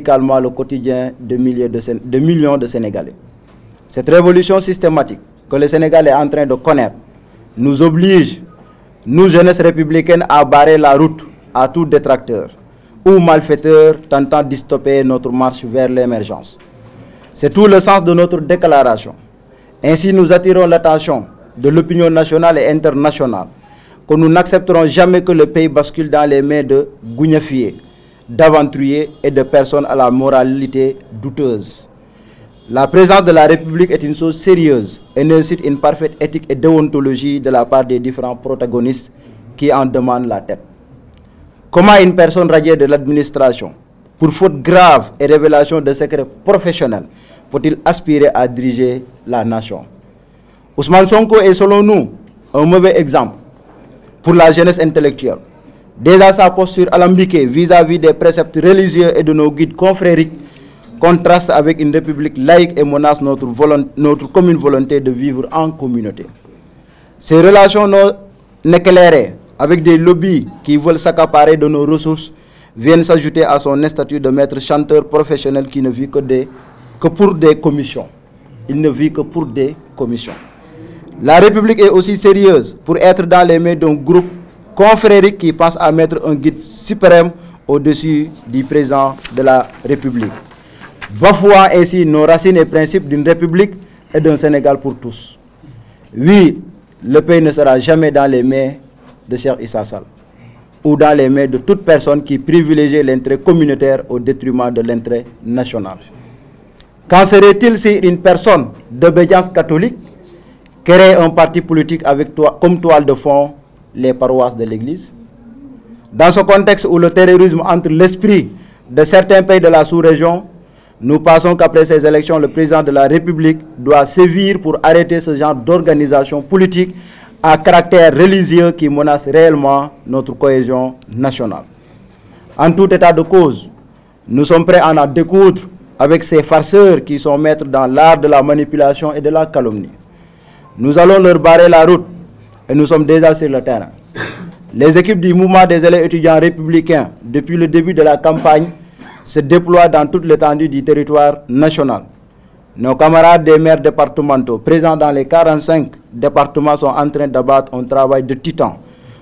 le quotidien de millions de Sénégalais. Cette révolution systématique que le Sénégal est en train de connaître nous oblige, nous jeunesse républicaines, à barrer la route à tout détracteur ou malfaiteur tentant de stopper notre marche vers l'émergence. C'est tout le sens de notre déclaration. Ainsi, nous attirons l'attention de l'opinion nationale et internationale que nous n'accepterons jamais que le pays bascule dans les mains de gougnafiers, d'aventuriers et de personnes à la moralité douteuse. La présence de la République est une chose sérieuse et nécessite une parfaite éthique et déontologie de la part des différents protagonistes qui en demandent la tête. Comment une personne radiée de l'administration, pour faute grave et révélation de secrets professionnels, peut-il aspirer à diriger la nation? Ousmane Sonko est selon nous un mauvais exemple pour la jeunesse intellectuelle. Déjà sa posture alambiquée vis-à-vis des préceptes religieux et de nos guides confrériques contraste avec une république laïque et menace notre commune volonté de vivre en communauté. Ces relations non éclairées avec des lobbies qui veulent s'accaparer de nos ressources viennent s'ajouter à son statut de maître chanteur professionnel qui ne vit que pour des commissions. Il ne vit que pour des commissions. La République est aussi sérieuse pour être dans les mains d'un groupe confrérique qui pense à mettre un guide suprême au-dessus du président de la République, bafouant ainsi nos racines et principes d'une République et d'un Sénégal pour tous. Oui, le pays ne sera jamais dans les mains de Cheikh Issa Sall ou dans les mains de toute personne qui privilégie l'intérêt communautaire au détriment de l'intérêt national. Qu'en serait-il si une personne d'obédience catholique crée un parti politique avec comme toile de fond les paroisses de l'Église? Dans ce contexte où le terrorisme entre l'esprit de certains pays de la sous-région, nous pensons qu'après ces élections, le président de la République doit sévir pour arrêter ce genre d'organisation politique à caractère religieux qui menace réellement notre cohésion nationale. En tout état de cause, nous sommes prêts à en découdre avec ces farceurs qui sont maîtres dans l'art de la manipulation et de la calomnie. Nous allons leur barrer la route et nous sommes déjà sur le terrain. Les équipes du mouvement des élèves étudiants républicains, depuis le début de la campagne, se déploient dans toute l'étendue du territoire national. Nos camarades des maires départementaux, présents dans les 45 départements, sont en train d'abattre un travail de titan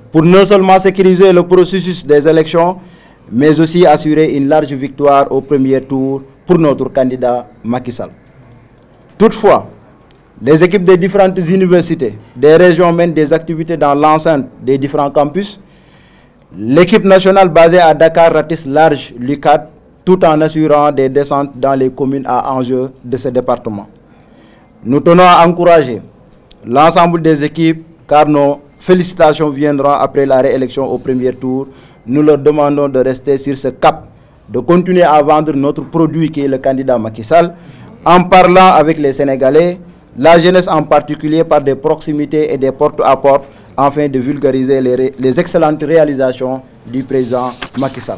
pour non seulement sécuriser le processus des élections, mais aussi assurer une large victoire au premier tour pour notre candidat Macky Sall. Toutefois, les équipes des différentes universités, des régions mènent des activités dans l'enceinte des différents campus. L'équipe nationale basée à Dakar ratisse large l'UCAD tout en assurant des descentes dans les communes à enjeu de ce département. Nous tenons à encourager l'ensemble des équipes car nos félicitations viendront après la réélection au premier tour. Nous leur demandons de rester sur ce cap, de continuer à vendre notre produit qui est le candidat Macky Sall, en parlant avec les Sénégalais, la jeunesse en particulier par des proximités et des porte-à-porte, afin de vulgariser les excellentes réalisations du président Macky Sall.